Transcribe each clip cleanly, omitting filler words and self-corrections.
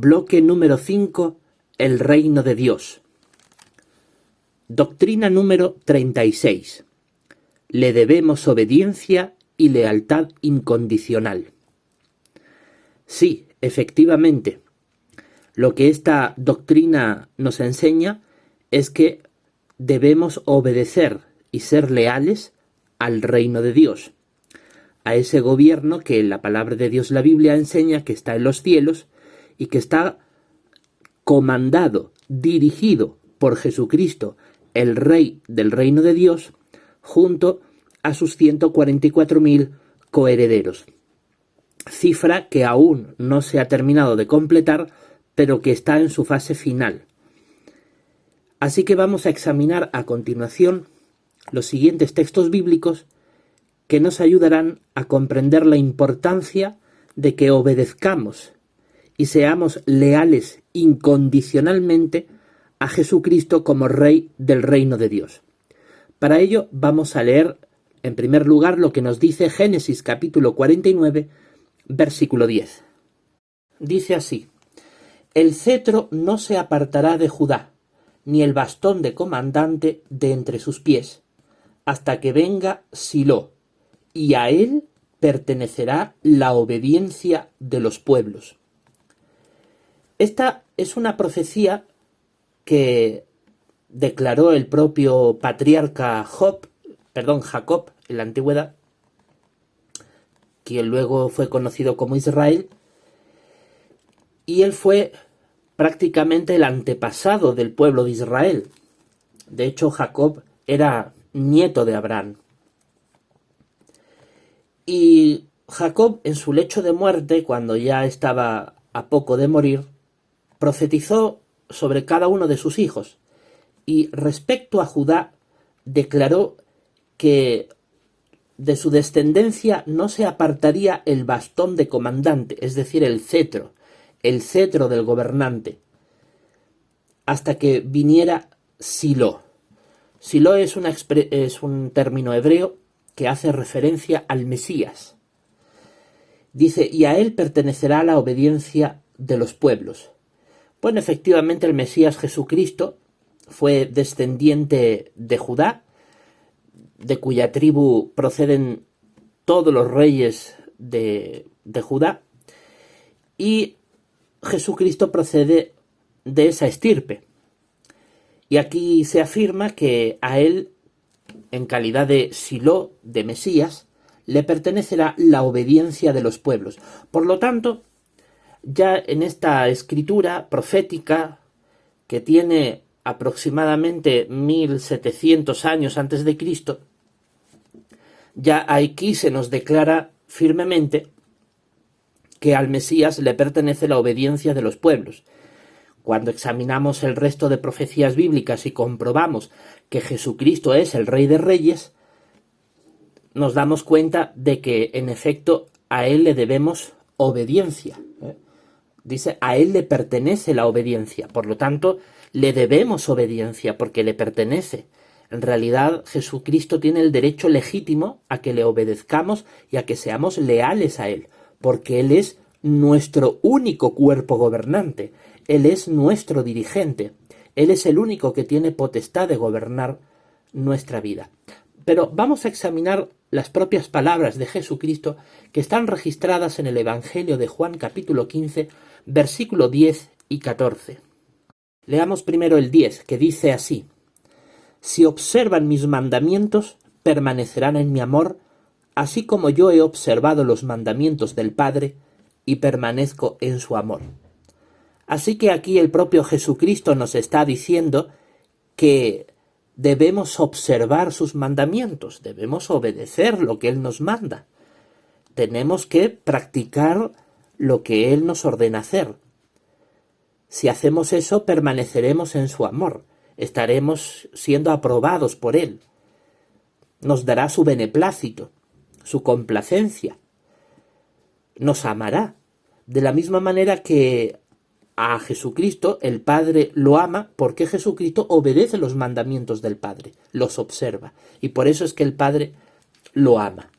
Bloque número 5. El reino de Dios. Doctrina número 36. Le debemos obediencia y lealtad incondicional. Sí, efectivamente, lo que esta doctrina nos enseña es que debemos obedecer y ser leales al reino de Dios, a ese gobierno que la palabra de Dios, la Biblia, enseña que está en los cielos y que está comandado, dirigido por Jesucristo, el Rey del reino de Dios, junto a sus 144.000 coherederos. Cifra que aún no se ha terminado de completar, pero que está en su fase final. Así que vamos a examinar a continuación los siguientes textos bíblicos que nos ayudarán a comprender la importancia de que obedezcamos y seamos leales incondicionalmente a Jesucristo como Rey del reino de Dios. Para ello vamos a leer en primer lugar lo que nos dice Génesis capítulo 49, versículo 10. Dice así: El cetro no se apartará de Judá, ni el bastón de comandante de entre sus pies, hasta que venga Silo, y a él pertenecerá la obediencia de los pueblos. Esta es una profecía que declaró el propio patriarca Jacob en la antigüedad, quien luego fue conocido como Israel, y él fue prácticamente el antepasado del pueblo de Israel. De hecho, Jacob era nieto de Abraham. Y Jacob, en su lecho de muerte, cuando ya estaba a poco de morir, profetizó sobre cada uno de sus hijos, y respecto a Judá declaró que de su descendencia no se apartaría el bastón de comandante, es decir, el cetro del gobernante, hasta que viniera Silo. Silo es un término hebreo que hace referencia al Mesías. Dice, y a él pertenecerá la obediencia de los pueblos. Bueno, efectivamente el Mesías Jesucristo fue descendiente de Judá, de cuya tribu proceden todos los reyes de Judá, y Jesucristo procede de esa estirpe. Y aquí se afirma que a él, en calidad de Silo, de Mesías, le pertenecerá la obediencia de los pueblos. Por lo tanto, ya en esta escritura profética, que tiene aproximadamente 1700 años antes de Cristo, ya aquí se nos declara firmemente que al Mesías le pertenece la obediencia de los pueblos. Cuando examinamos el resto de profecías bíblicas y comprobamos que Jesucristo es el Rey de Reyes, nos damos cuenta de que, en efecto, a él le debemos obediencia. Dice, a él le pertenece la obediencia. Por lo tanto, le debemos obediencia porque le pertenece. En realidad, Jesucristo tiene el derecho legítimo a que le obedezcamos y a que seamos leales a él, porque él es nuestro único cuerpo gobernante. Él es nuestro dirigente. Él es el único que tiene potestad de gobernar nuestra vida. Pero vamos a examinar las propias palabras de Jesucristo que están registradas en el Evangelio de Juan capítulo 15, versículo 10 y 14. Leamos primero el 10, que dice así: Si observan mis mandamientos, permanecerán en mi amor, así como yo he observado los mandamientos del Padre y permanezco en su amor. Así que aquí el propio Jesucristo nos está diciendo que debemos observar sus mandamientos, debemos obedecer lo que Él nos manda. Tenemos que practicar lo que Él nos ordena hacer. Si hacemos eso, permaneceremos en su amor, estaremos siendo aprobados por Él. Nos dará su beneplácito, su complacencia. Nos amará, de la misma manera que a Jesucristo el Padre lo ama, porque Jesucristo obedece los mandamientos del Padre, los observa, y por eso es que el Padre lo ama.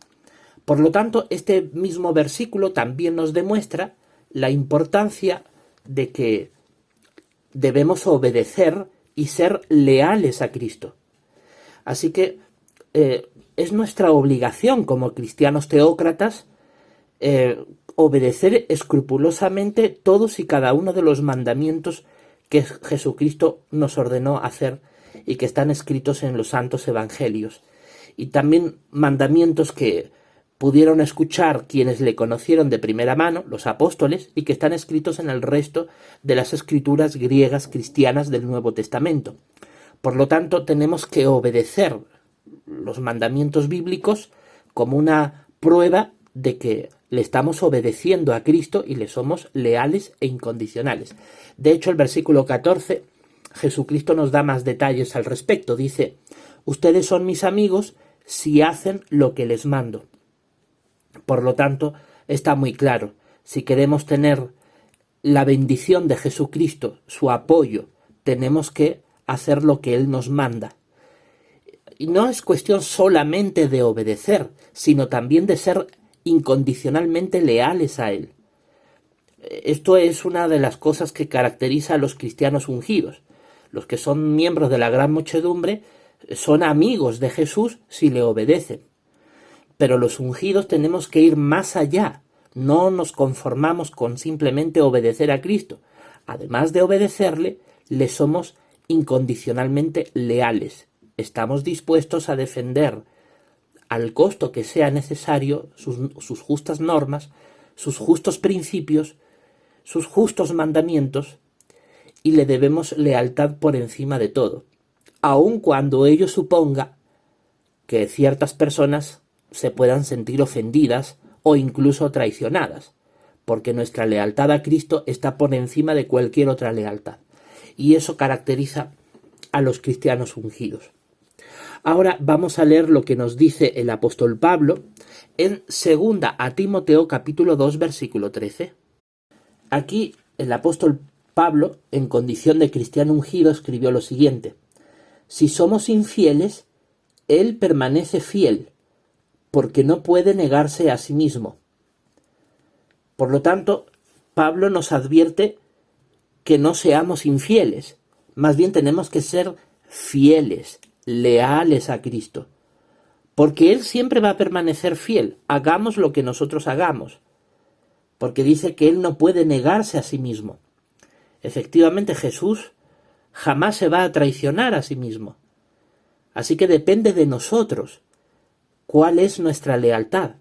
Por lo tanto, este mismo versículo también nos demuestra la importancia de que debemos obedecer y ser leales a Cristo. Así que es nuestra obligación como cristianos teócratas obedecer escrupulosamente todos y cada uno de los mandamientos que Jesucristo nos ordenó hacer y que están escritos en los santos evangelios. Y también mandamientos que pudieron escuchar quienes le conocieron de primera mano, los apóstoles, y que están escritos en el resto de las escrituras griegas cristianas del Nuevo Testamento. Por lo tanto, tenemos que obedecer los mandamientos bíblicos como una prueba de que le estamos obedeciendo a Cristo y le somos leales e incondicionales. De hecho, el versículo 14, Jesucristo nos da más detalles al respecto. Dice: ustedes son mis amigos si hacen lo que les mando. Por lo tanto, está muy claro, si queremos tener la bendición de Jesucristo, su apoyo, tenemos que hacer lo que Él nos manda. Y no es cuestión solamente de obedecer, sino también de ser incondicionalmente leales a Él. Esto es una de las cosas que caracteriza a los cristianos ungidos. Los que son miembros de la gran muchedumbre son amigos de Jesús si le obedecen. Pero los ungidos tenemos que ir más allá. No nos conformamos con simplemente obedecer a Cristo. Además de obedecerle, le somos incondicionalmente leales. Estamos dispuestos a defender al costo que sea necesario sus justas normas, sus justos principios, sus justos mandamientos, y le debemos lealtad por encima de todo, aun cuando ello suponga que ciertas personas se puedan sentir ofendidas o incluso traicionadas, porque nuestra lealtad a Cristo está por encima de cualquier otra lealtad, y eso caracteriza a los cristianos ungidos. Ahora vamos a leer lo que nos dice el apóstol Pablo en 2 a Timoteo capítulo 2 versículo 13. Aquí el apóstol Pablo, en condición de cristiano ungido, escribió lo siguiente: si somos infieles, él permanece fiel, porque no puede negarse a sí mismo. Por lo tanto, Pablo nos advierte que no seamos infieles, más bien tenemos que ser fieles, leales a Cristo, porque Él siempre va a permanecer fiel, hagamos lo que nosotros hagamos, porque dice que Él no puede negarse a sí mismo. Efectivamente, Jesús jamás se va a traicionar a sí mismo, así que depende de nosotros cuál es nuestra lealtad.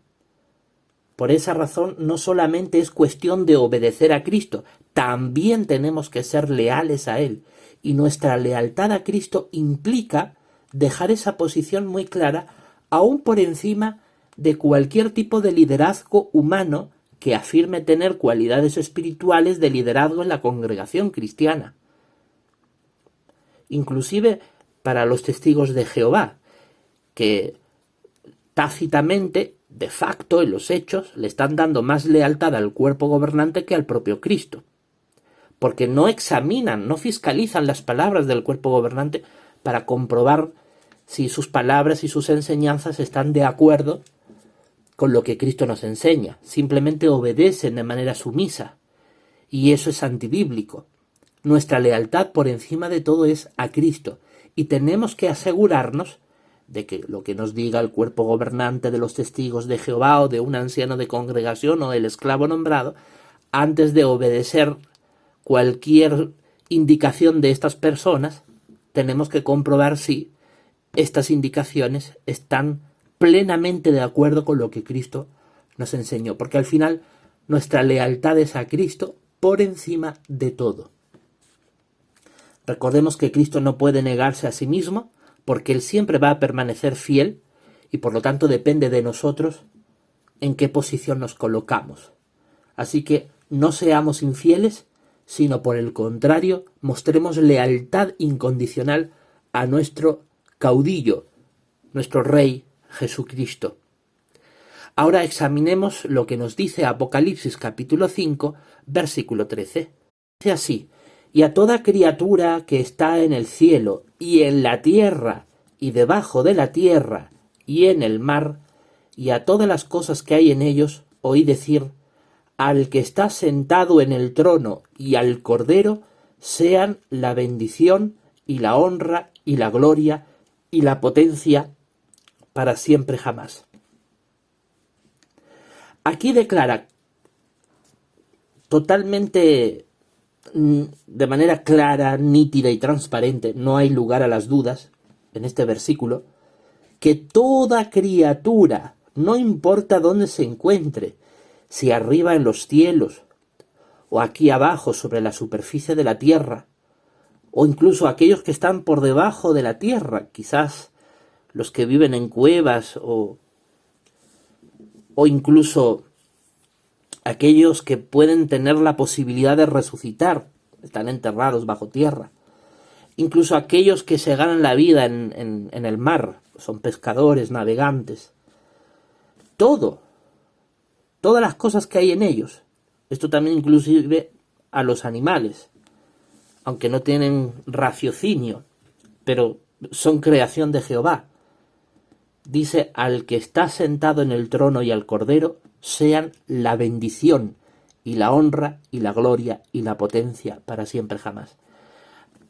Por esa razón, no solamente es cuestión de obedecer a Cristo, también tenemos que ser leales a Él, y nuestra lealtad a Cristo implica dejar esa posición muy clara, aún por encima de cualquier tipo de liderazgo humano que afirme tener cualidades espirituales de liderazgo en la congregación cristiana. Inclusive para los testigos de Jehová, que tácitamente, de facto, en los hechos, le están dando más lealtad al cuerpo gobernante que al propio Cristo, porque no examinan, no fiscalizan las palabras del cuerpo gobernante para comprobar si sus palabras y sus enseñanzas están de acuerdo con lo que Cristo nos enseña. Simplemente obedecen de manera sumisa, y eso es antibíblico. Nuestra lealtad por encima de todo es a Cristo, y tenemos que asegurarnos de que lo que nos diga el cuerpo gobernante de los testigos de Jehová o de un anciano de congregación o el esclavo nombrado, antes de obedecer cualquier indicación de estas personas, tenemos que comprobar si estas indicaciones están plenamente de acuerdo con lo que Cristo nos enseñó, porque al final nuestra lealtad es a Cristo por encima de todo. Recordemos que Cristo no puede negarse a sí mismo, porque Él siempre va a permanecer fiel, y por lo tanto depende de nosotros en qué posición nos colocamos. Así que no seamos infieles, sino por el contrario, mostremos lealtad incondicional a nuestro caudillo, nuestro Rey Jesucristo. Ahora examinemos lo que nos dice Apocalipsis capítulo 5, versículo 13. Dice así: y a toda criatura que está en el cielo y en la tierra y debajo de la tierra y en el mar, y a todas las cosas que hay en ellos, oí decir: al que está sentado en el trono y al Cordero sean la bendición y la honra y la gloria y la potencia para siempre jamás. Aquí declara totalmente, de manera clara, nítida y transparente, no hay lugar a las dudas en este versículo, que toda criatura, no importa dónde se encuentre, si arriba en los cielos, o aquí abajo sobre la superficie de la tierra, o incluso aquellos que están por debajo de la tierra, quizás los que viven en cuevas, o incluso aquellos que pueden tener la posibilidad de resucitar, están enterrados bajo tierra, incluso aquellos que se ganan la vida en el mar, son pescadores, navegantes, todas las cosas que hay en ellos, esto también inclusive a los animales, aunque no tienen raciocinio, pero son creación de Jehová. Dice, al que está sentado en el trono y al Cordero, sean la bendición y la honra y la gloria y la potencia para siempre jamás.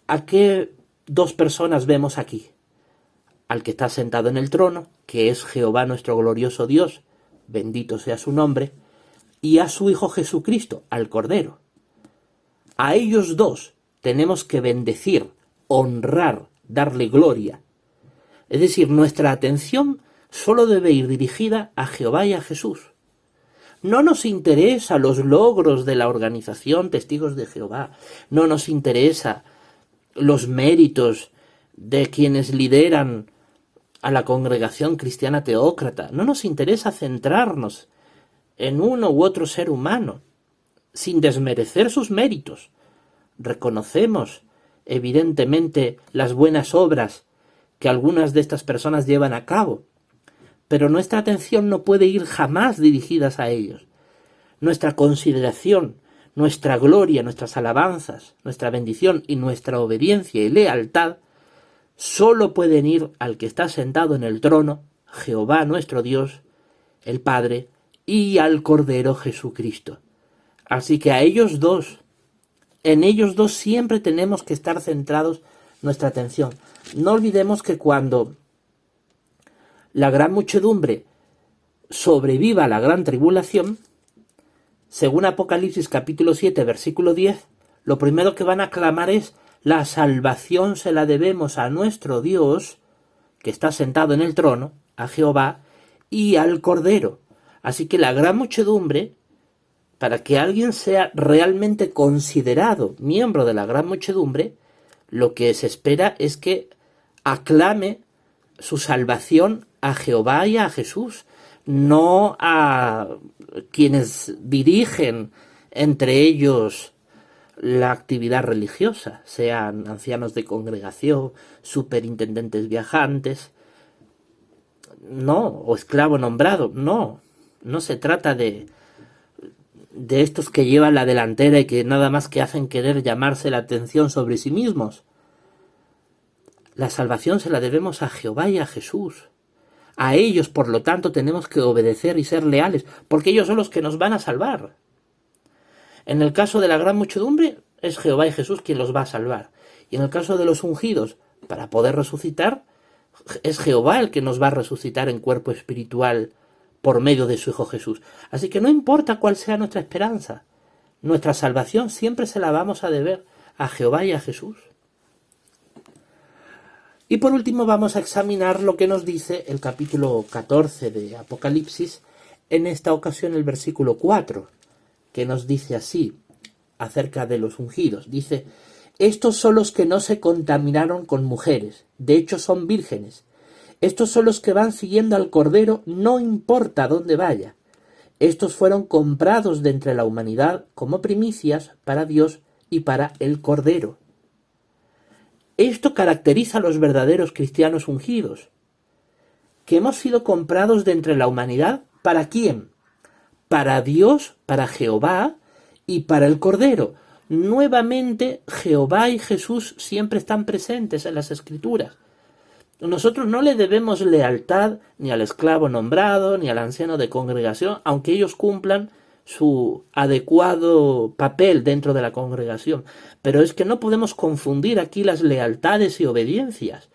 ¿A qué dos personas vemos aquí? Al que está sentado en el trono, que es Jehová nuestro glorioso Dios, bendito sea su nombre, y a su Hijo Jesucristo, al Cordero. A ellos dos tenemos que bendecir, honrar, darle gloria. Es decir, nuestra atención solo debe ir dirigida a Jehová y a Jesús. No nos interesa los logros de la organización Testigos de Jehová, no nos interesa los méritos de quienes lideran a la congregación cristiana teócrata, no nos interesa centrarnos en uno u otro ser humano, sin desmerecer sus méritos. Reconocemos, evidentemente, las buenas obras que algunas de estas personas llevan a cabo, pero nuestra atención no puede ir jamás dirigidas a ellos. Nuestra consideración, nuestra gloria, nuestras alabanzas, nuestra bendición y nuestra obediencia y lealtad solo pueden ir al que está sentado en el trono, Jehová nuestro Dios, el Padre, y al Cordero Jesucristo. Así que a ellos dos, en ellos dos siempre tenemos que estar centrados nuestra atención. No olvidemos que cuando la gran muchedumbre sobreviva a la gran tribulación, según Apocalipsis capítulo 7, versículo 10, lo primero que van a clamar es: la salvación se la debemos a nuestro Dios, que está sentado en el trono, a Jehová, y al Cordero. Así que la gran muchedumbre, para que alguien sea realmente considerado miembro de la gran muchedumbre, lo que se espera es que aclame su salvación a Jehová y a Jesús, no a quienes dirigen entre ellos la actividad religiosa, sean ancianos de congregación, superintendentes viajantes, no, o esclavo nombrado, no se trata de estos que llevan la delantera y que nada más que hacen querer llamarse la atención sobre sí mismos. La salvación se la debemos a Jehová y a Jesús. A ellos, por lo tanto, tenemos que obedecer y ser leales, porque ellos son los que nos van a salvar. En el caso de la gran muchedumbre, es Jehová y Jesús quien los va a salvar. Y en el caso de los ungidos, para poder resucitar, es Jehová el que nos va a resucitar en cuerpo espiritual por medio de su Hijo Jesús. Así que no importa cuál sea nuestra esperanza, nuestra salvación siempre se la vamos a deber a Jehová y a Jesús. Y por último vamos a examinar lo que nos dice el capítulo 14 de Apocalipsis, en esta ocasión el versículo 4, que nos dice así, acerca de los ungidos. Dice: estos son los que no se contaminaron con mujeres, de hecho son vírgenes. Estos son los que van siguiendo al Cordero, no importa dónde vaya. Estos fueron comprados de entre la humanidad como primicias para Dios y para el Cordero. Esto caracteriza a los verdaderos cristianos ungidos, que hemos sido comprados de entre la humanidad. ¿Para quién? Para Dios, para Jehová y para el Cordero. Nuevamente, Jehová y Jesús siempre están presentes en las Escrituras. Nosotros no le debemos lealtad ni al esclavo nombrado, ni al anciano de congregación, aunque ellos cumplan su adecuado papel dentro de la congregación. Pero es que no podemos confundir aquí las lealtades y obediencias.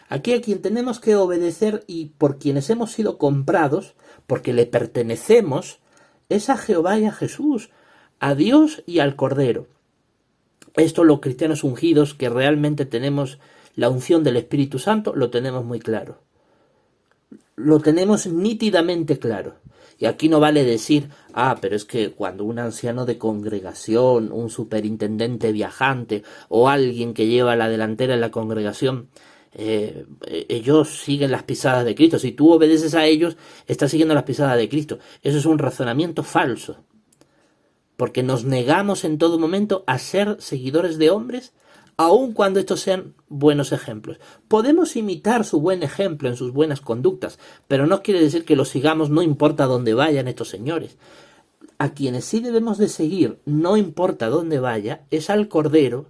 Aquí a quien tenemos que obedecer y por quienes hemos sido comprados, porque le pertenecemos, es a Jehová y a Jesús, a Dios y al Cordero. Esto los cristianos ungidos que realmente tenemos la unción del Espíritu Santo, lo tenemos muy claro. Lo tenemos nítidamente claro. Y aquí no vale decir, pero es que cuando un anciano de congregación, un superintendente viajante o alguien que lleva la delantera en la congregación, ellos siguen las pisadas de Cristo. Si tú obedeces a ellos, estás siguiendo las pisadas de Cristo. Eso es un razonamiento falso. Porque nos negamos en todo momento a ser seguidores de hombres, aun cuando estos sean buenos ejemplos. Podemos imitar su buen ejemplo en sus buenas conductas, pero no quiere decir que los sigamos no importa dónde vayan estos señores. A quienes sí debemos de seguir, no importa dónde vaya, es al Cordero,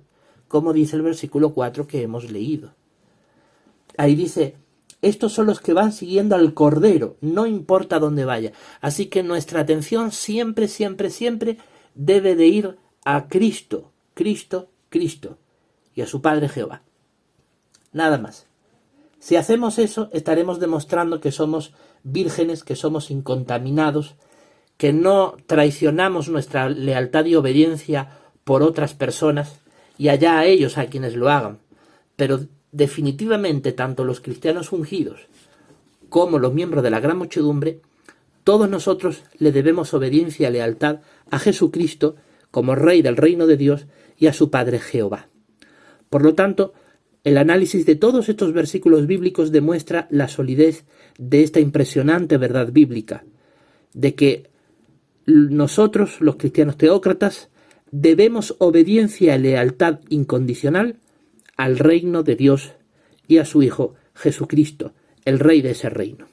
como dice el versículo 4 que hemos leído. Ahí dice, estos son los que van siguiendo al Cordero, no importa dónde vaya. Así que nuestra atención siempre, siempre, siempre debe de ir a Cristo, Cristo, Cristo, y a su Padre Jehová. Nada más. Si hacemos eso, estaremos demostrando que somos vírgenes, que somos incontaminados, que no traicionamos nuestra lealtad y obediencia por otras personas, y allá a ellos a quienes lo hagan. Pero definitivamente, tanto los cristianos ungidos como los miembros de la gran muchedumbre, todos nosotros le debemos obediencia y lealtad a Jesucristo como Rey del reino de Dios y a su Padre Jehová. Por lo tanto, el análisis de todos estos versículos bíblicos demuestra la solidez de esta impresionante verdad bíblica, de que nosotros, los cristianos teócratas, debemos obediencia y lealtad incondicional al reino de Dios y a su Hijo Jesucristo, el Rey de ese reino.